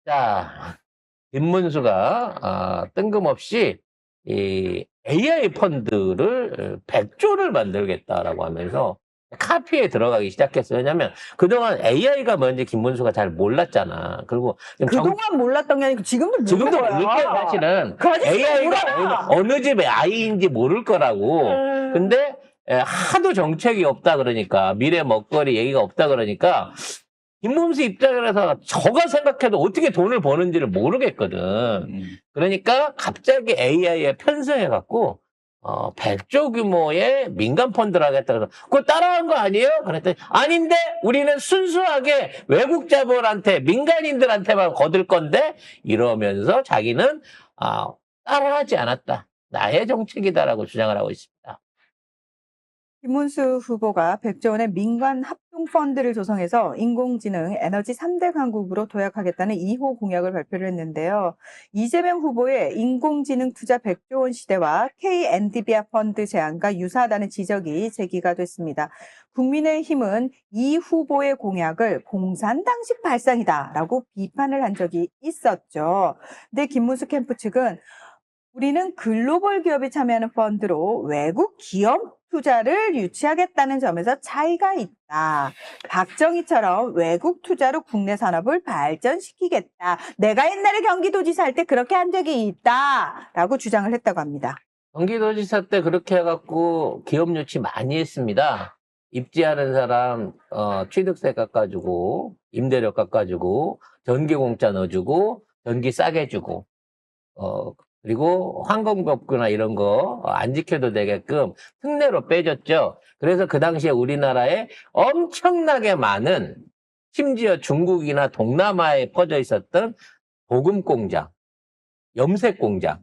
자, 김문수가 뜬금없이 이 AI 펀드를 100조를 만들겠다라고 하면서 카피에 들어가기 시작했어요. 왜냐하면 그동안 AI가 뭔지 김문수가 잘 몰랐잖아. 그리고 그동안 몰랐던 게 아니고 지금도 모르는 지금도 거야. 모를 거야, 사실은. 그 아저씨가 AI가 몰라. 어느 집의 아이인지 모를 거라고. 근데 하도 정책이 없다 그러니까, 미래 먹거리 얘기가 없다 그러니까, 김문수 입장에서 저가 생각해도 어떻게 돈을 버는지를 모르겠거든. 그러니까 갑자기 AI에 편성해갖고 100조 규모의 민간 펀드를 하겠다. 그래서 그거 따라한 거 아니에요? 그랬더니 아닌데 우리는 순수하게 외국 자본한테 민간인들한테만 거둘 건데 이러면서 자기는 따라하지 않았다. 나의 정책이다라고 주장을 하고 있습니다. 김문수 후보가 100조 원의 민간 합동펀드를 조성해서 인공지능 에너지 3대 강국으로 도약하겠다는 2호 공약을 발표를 했는데요. 이재명 후보의 인공지능 투자 100조 원 시대와 K-엔디비아 펀드 제안과 유사하다는 지적이 제기가 됐습니다. 국민의힘은 이 후보의 공약을 공산당식 발상이다라고 비판을 한 적이 있었죠. 근데 김문수 캠프 측은 우리는 글로벌 기업이 참여하는 펀드로 외국 기업 투자를 유치하겠다는 점에서 차이가 있다. 박정희처럼 외국 투자로 국내 산업을 발전시키겠다. 내가 옛날에 경기도지사 할 때 그렇게 한 적이 있다. 라고 주장을 했다고 합니다. 경기도지사 때 그렇게 해갖고 기업 유치 많이 했습니다. 입지하는 사람 취득세 깎아주고 임대료 깎아주고 전기 공짜 넣어주고 전기 싸게 주고 그리고 환경법규나 이런 거 안 지켜도 되게끔 특례로 빼줬죠. 그래서 그 당시에 우리나라에 엄청나게 많은 심지어 중국이나 동남아에 퍼져 있었던 보금 공장, 염색 공장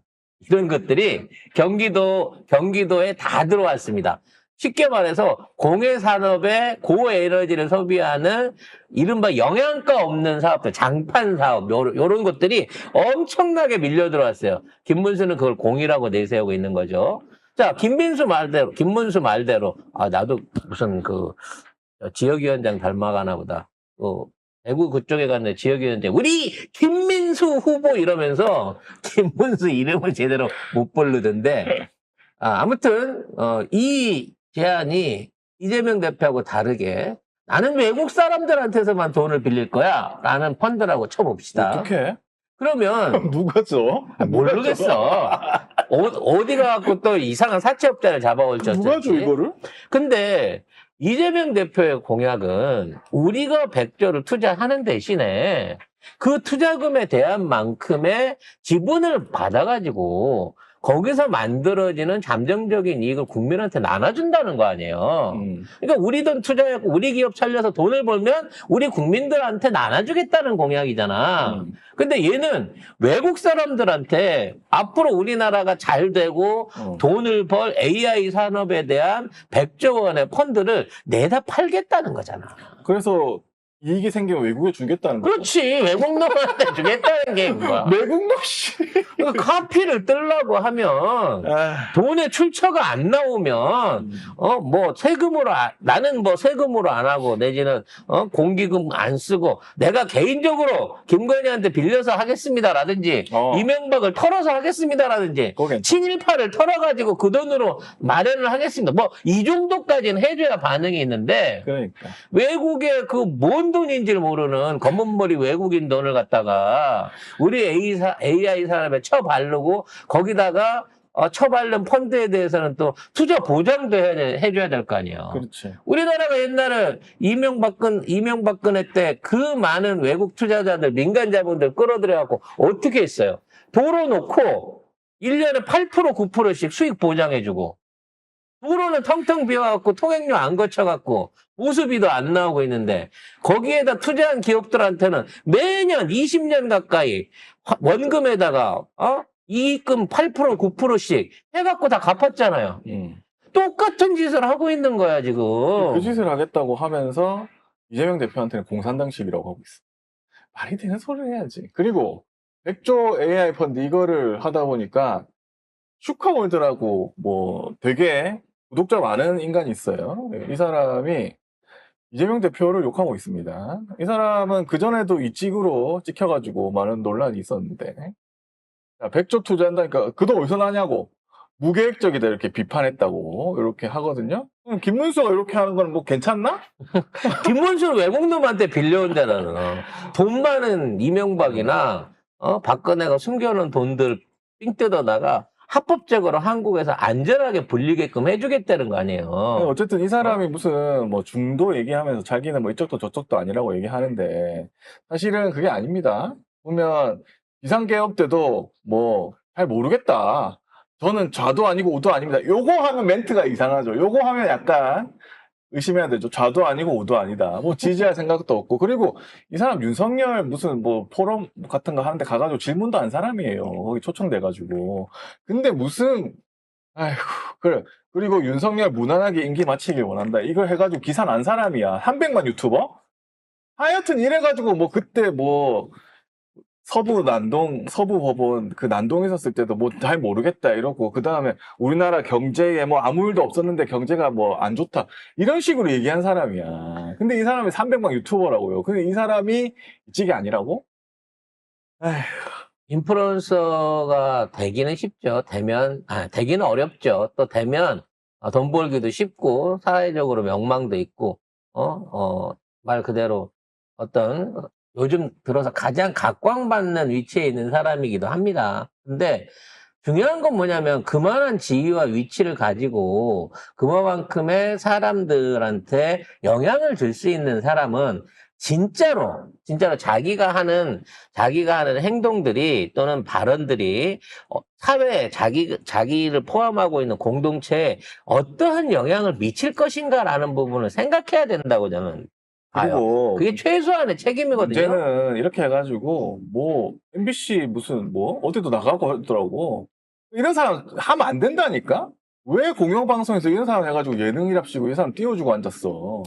이런 것들이 경기도에 다 들어왔습니다. 쉽게 말해서 공해산업에 고에너지를 소비하는 이른바 영양가 없는 사업들, 장판 사업, 요런 것들이 엄청나게 밀려 들어왔어요. 김문수는 그걸 공이라고 내세우고 있는 거죠. 자, 김문수 말대로, 나도 무슨 지역위원장 닮아가나 보다. 대구 그쪽에 갔는데 지역위원장, 우리 김민수 후보 이러면서 김문수 이름을 제대로 못 부르던데, 아무튼, 이 제안이 이재명 대표하고 다르게 나는 외국 사람들한테서만 돈을 빌릴 거야 라는 펀드라고 쳐봅시다. 어떻게? 그러면 누가 줘? 모르겠어. 어디 가갖고 또 이상한 사채업자를 잡아올지 누가 줘 어쩔지. 이거를? 근데 이재명 대표의 공약은 우리가 100조를 투자하는 대신에 그 투자금에 대한 만큼의 지분을 받아가지고 거기서 만들어지는 잠정적인 이익을 국민한테 나눠준다는 거 아니에요. 그러니까 우리 돈 투자하고 우리 기업 살려서 돈을 벌면 우리 국민들한테 나눠주겠다는 공약이잖아. 근데 얘는 외국 사람들한테 앞으로 우리나라가 잘 되고 돈을 벌 AI 산업에 대한 100조 원의 펀드를 내다 팔겠다는 거잖아. 그래서 이익이 생기면 외국에 주겠다는 거죠. 그렇지. 외국 놈한테 주겠다는 게 뭐야. 외국 놈 씨. 카피를 뜨려고 하면 돈의 출처가 안 나오면 뭐 세금으로 나는 뭐 세금으로 안 하고 내지는 공기금 안 쓰고 내가 개인적으로 김건희한테 빌려서 하겠습니다라든지 이명박을 털어서 하겠습니다라든지 친일파를 털어가지고 그 돈으로 마련을 하겠습니다. 뭐 이 정도까지는 해줘야 반응이 있는데 그러니까 외국의 그 뭔 돈인지를 모르는 검은머리 외국인 돈을 갖다가 우리 AI 산업에 쳐바르고 거기다가 쳐바른 펀드에 대해서는 또 투자 보장도 해줘야 될 거 아니에요. 그렇지. 우리나라가 옛날에 이명박근혜 때 그 많은 외국 투자자들, 민간 자본들 끌어들여갖고 어떻게 했어요? 도로 놓고 1년에 8%, 9%씩 수익 보장해주고 도로는 텅텅 비어갖고 통행료 안 거쳐갖고 보수비도 안 나오고 있는데 거기에다 투자한 기업들한테는 매년 20년 가까이 원금에다가 이익금 8%, 9%씩 해갖고 다 갚았잖아요. 똑같은 짓을 하고 있는 거야 지금. 그 짓을 하겠다고 하면서 이재명 대표한테는 공산당식이라고 하고 있어. 말이 되는 소리를 해야지. 그리고 100조 AI 펀드 이거를 하다 보니까 슈카월드라고 뭐 되게 구독자 많은 인간이 있어요. 이 사람이 이재명 대표를 욕하고 있습니다. 이 사람은 그전에도 이 찍으로 찍혀가지고 많은 논란이 있었는데, 자, 100조 투자한다니까, 그돈 어디서 나냐고, 무계획적이다 이렇게 비판했다고, 이렇게 하거든요. 김문수가 이렇게 하는 건 뭐 괜찮나? 김문수는 외국놈한테 빌려온다잖아. 돈 많은 이명박이나 박근혜가 숨겨놓은 돈들 삥 뜯어다가 합법적으로 한국에서 안전하게 불리게끔 해주겠다는 거 아니에요. 어쨌든 이 사람이 무슨 뭐 중도 얘기하면서 자기는 뭐 이쪽도 저쪽도 아니라고 얘기하는데, 사실은 그게 아닙니다. 보면 비상개업 때도 뭐 잘 모르겠다. 저는 좌도 아니고 우도 아닙니다. 요거 하면 멘트가 이상하죠. 요거 하면 약간 의심해야 되죠. 좌도 아니고 우도 아니다. 뭐 지지할 생각도 없고. 그리고 이 사람 윤석열 무슨 뭐 포럼 같은 거 하는데 가가지고 질문도 한 사람이에요. 거기 초청돼가지고. 근데 무슨, 아이고, 그래. 그리고 윤석열 무난하게 임기 마치길 원한다. 이걸 해가지고 기사 난 사람이야. 300만 유튜버? 하여튼 이래가지고 뭐 그때 뭐 서부 법원 그 난동 있었을 때도 뭐 잘 모르겠다 이러고, 그 다음에 우리나라 경제에 뭐 아무 일도 없었는데 경제가 뭐 안 좋다 이런 식으로 얘기한 사람이야. 근데 이 사람이 300만 유튜버라고요. 근데 이 사람이 이쪽이 아니라고? 에휴. 인플루언서가 되기는 쉽죠. 되기는 어렵죠. 또 되면 돈 벌기도 쉽고 사회적으로 명망도 있고 말 그대로 어떤 요즘 들어서 가장 각광받는 위치에 있는 사람이기도 합니다. 근데 중요한 건 뭐냐면 그만한 지위와 위치를 가지고 그만큼의 사람들한테 영향을 줄 수 있는 사람은 진짜로 자기가 하는 행동들이 또는 발언들이 사회에 자기를 포함하고 있는 공동체에 어떠한 영향을 미칠 것인가라는 부분을 생각해야 된다고 저는 봐요. 그리고 그게 최소한의 책임이거든요. 문제는 이렇게 해가지고 뭐 MBC 무슨 뭐 어디도 나가고 하더라고. 이런 사람 하면 안 된다니까? 왜 공영방송에서 이런 사람 해가지고 예능이랍시고 이 사람 띄워주고 앉았어.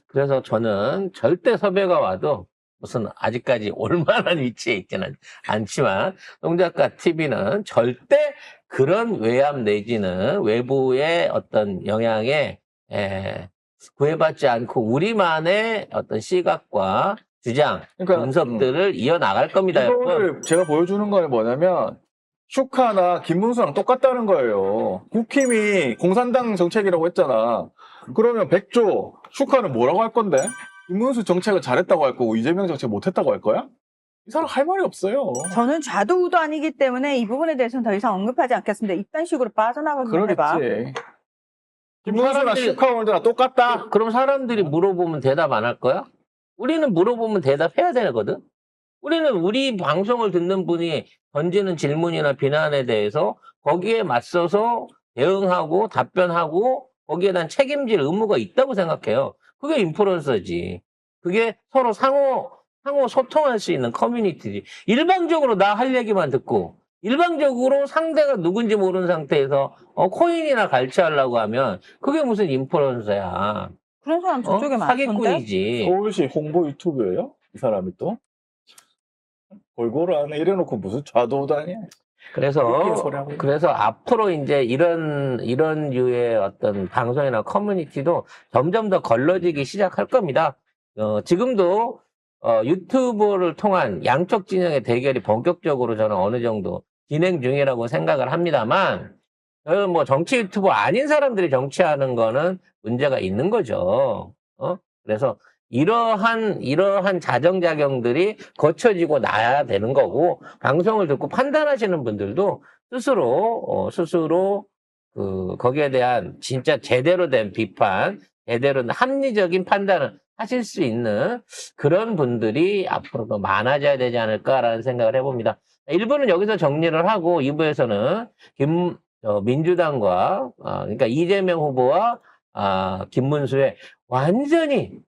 그래서 저는 절대 섭외가 와도 무슨 아직까지 올만한 위치에 있지는 않지만 농작가 TV는 절대 그런 외압 내지는 외부의 어떤 영향에 구애받지 않고 우리만의 어떤 시각과 주장, 그러니까, 분석들을 이어나갈 겁니다, 여러분. 이거를 제가 보여주는 거는 뭐냐면 슈카나 김문수랑 똑같다는 거예요. 국힘이 공산당 정책이라고 했잖아. 그러면 100조 슈카는 뭐라고 할 건데? 김문수 정책을 잘했다고 할 거고 이재명 정책 못했다고 할 거야? 이 사람 할 말이 없어요. 저는 좌도 우도 아니기 때문에 이 부분에 대해서는 더 이상 언급하지 않겠습니다. 이딴 식으로 빠져나가기만 해봐. 그러겠지. 김문수나 슈카월드나 똑같다. 그럼 사람들이 물어보면 대답 안 할 거야? 우리는 물어보면 대답해야 되거든? 우리는 우리 방송을 듣는 분이 던지는 질문이나 비난에 대해서 거기에 맞서서 대응하고 답변하고 거기에 대한 책임질 의무가 있다고 생각해요. 그게 인플루언서지. 그게 서로 상호 소통할 수 있는 커뮤니티지. 일방적으로 나 할 얘기만 듣고 일방적으로 상대가 누군지 모르는 상태에서 코인이나 갈취하려고 하면 그게 무슨 인플루언서야. 그런 사람 저쪽에 많던데? 사기꾼이지. 서울시 홍보 유튜브예요? 이 사람이 또? 골고루 하네. 이래놓고 무슨 좌도우도 아니야. 그래서 앞으로 이제 이런 류의 어떤 방송이나 커뮤니티도 점점 더 걸러지기 시작할 겁니다. 지금도 유튜브를 통한 양쪽 진영의 대결이 본격적으로 저는 어느 정도 진행 중이라고 생각을 합니다만, 뭐 정치 유튜버 아닌 사람들이 정치하는 거는 문제가 있는 거죠. 그래서 이러한 자정작용들이 거쳐지고 나야 되는 거고, 방송을 듣고 판단하시는 분들도 스스로 거기에 대한 진짜 제대로 된 비판, 제대로 된 합리적인 판단을 하실 수 있는 그런 분들이 앞으로 더 많아져야 되지 않을까라는 생각을 해봅니다. 1부는 여기서 정리를 하고 2부에서는 민주당과 그러니까 이재명 후보와 김문수의 완전히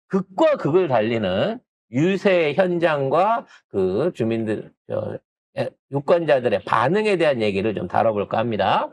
극과 극을 달리는 유세 현장과 그 주민들, 유권자들의 반응에 대한 얘기를 좀 다뤄볼까 합니다.